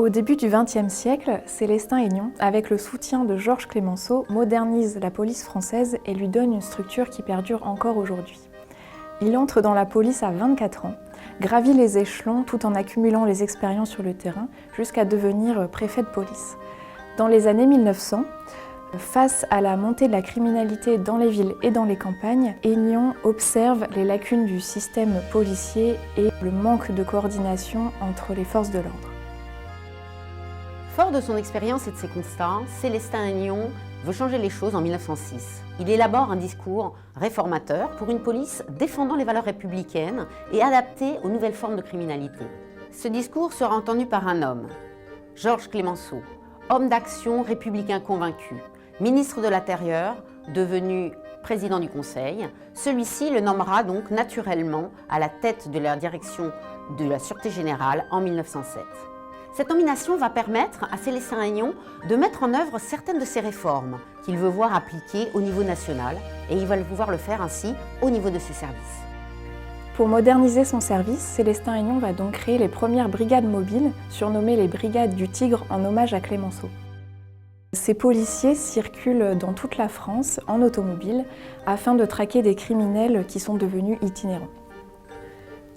Au début du XXe siècle, Célestin Aignon, avec le soutien de Georges Clemenceau, modernise la police française et lui donne une structure qui perdure encore aujourd'hui. Il entre dans la police à 24 ans, gravit les échelons tout en accumulant les expériences sur le terrain jusqu'à devenir préfet de police. Dans les années 1900, face à la montée de la criminalité dans les villes et dans les campagnes, Aignon observe les lacunes du système policier et le manque de coordination entre les forces de l'ordre. Fort de son expérience et de ses constats, Célestin Aignon veut changer les choses en 1906. Il élabore un discours réformateur pour une police défendant les valeurs républicaines et adaptée aux nouvelles formes de criminalité. Ce discours sera entendu par un homme, Georges Clemenceau, homme d'action républicain convaincu, ministre de l'Intérieur, devenu président du Conseil. Celui-ci le nommera donc naturellement à la tête de la direction de la Sûreté Générale en 1907. Cette nomination va permettre à Célestin Aignon de mettre en œuvre certaines de ses réformes qu'il veut voir appliquées au niveau national et il va pouvoir le faire ainsi au niveau de ses services. Pour moderniser son service, Célestin Aignon va donc créer les premières brigades mobiles, surnommées les Brigades du Tigre en hommage à Clemenceau. Ces policiers circulent dans toute la France en automobile afin de traquer des criminels qui sont devenus itinérants.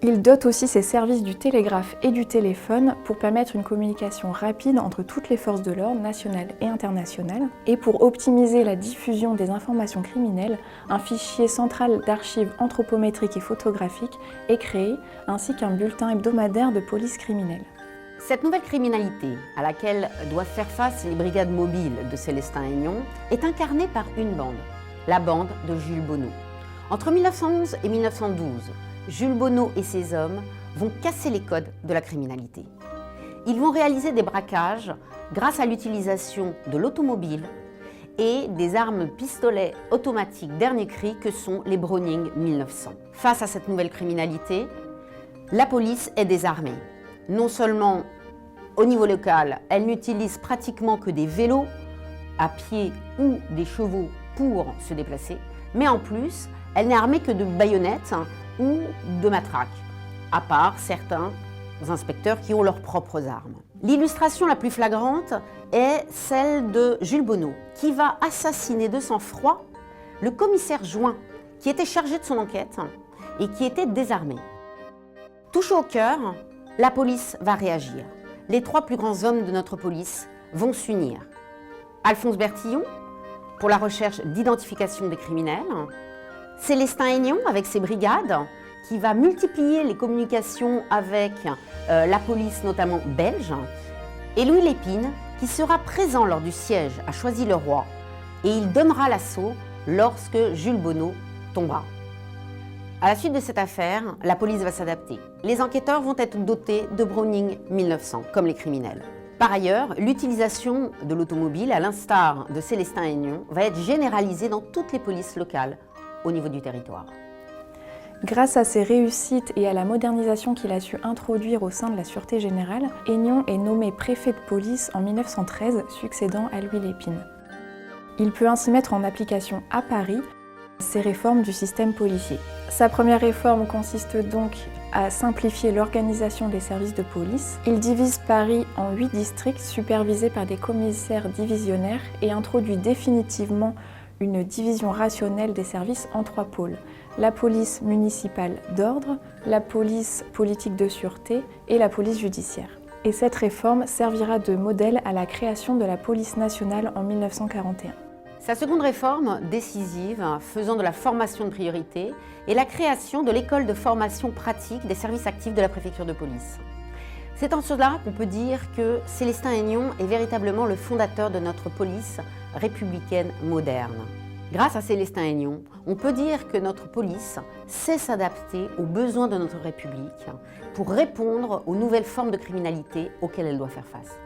Il dote aussi ses services du télégraphe et du téléphone pour permettre une communication rapide entre toutes les forces de l'ordre nationales et internationales. Et pour optimiser la diffusion des informations criminelles, un fichier central d'archives anthropométriques et photographiques est créé, ainsi qu'un bulletin hebdomadaire de police criminelle. Cette nouvelle criminalité, à laquelle doivent faire face les brigades mobiles de Célestin Aignon, est incarnée par une bande, la bande de Jules Bonnot. Entre 1911 et 1912, Jules Bonnot et ses hommes vont casser les codes de la criminalité. Ils vont réaliser des braquages grâce à l'utilisation de l'automobile et des armes pistolets automatiques dernier cri que sont les Browning 1900. Face à cette nouvelle criminalité, la police est désarmée. Non seulement au niveau local, elle n'utilise pratiquement que des vélos à pied ou des chevaux pour se déplacer, mais en plus, elle n'est armée que de baïonnettes ou de matraques, à part certains inspecteurs qui ont leurs propres armes. L'illustration la plus flagrante est celle de Jules Bonnot, qui va assassiner de sang-froid le commissaire Join, qui était chargé de son enquête et qui était désarmé. Touché au cœur, la police va réagir. Les trois plus grands hommes de notre police vont s'unir. Alphonse Bertillon, pour la recherche d'identification des criminels, Célestin Aignon avec ses brigades, qui va multiplier les communications avec la police, notamment belge, et Louis Lépine, qui sera présent lors du siège à Choisy-le-Roi, et il donnera l'assaut lorsque Jules Bonnot tombera. À la suite de cette affaire, la police va s'adapter. Les enquêteurs vont être dotés de Browning 1900, comme les criminels. Par ailleurs, l'utilisation de l'automobile, à l'instar de Célestin Aignon, va être généralisée dans toutes les polices locales au niveau du territoire. Grâce à ses réussites et à la modernisation qu'il a su introduire au sein de la Sûreté Générale, Aignon est nommé préfet de police en 1913, succédant à Louis Lépine. Il peut ainsi mettre en application à Paris ces réformes du système policier. Sa première réforme consiste donc à simplifier l'organisation des services de police. Il divise Paris en 8 districts supervisés par des commissaires divisionnaires et introduit définitivement une division rationnelle des services en 3 pôles. La police municipale d'ordre, la police politique de sûreté et la police judiciaire. Et cette réforme servira de modèle à la création de la police nationale en 1941. Sa seconde réforme décisive, faisant de la formation de priorité, est la création de l'école de formation pratique des services actifs de la préfecture de police. C'est en cela qu'on peut dire que Célestin Aignon est véritablement le fondateur de notre police républicaine moderne. Grâce à Célestin Aignon, on peut dire que notre police sait s'adapter aux besoins de notre République pour répondre aux nouvelles formes de criminalité auxquelles elle doit faire face.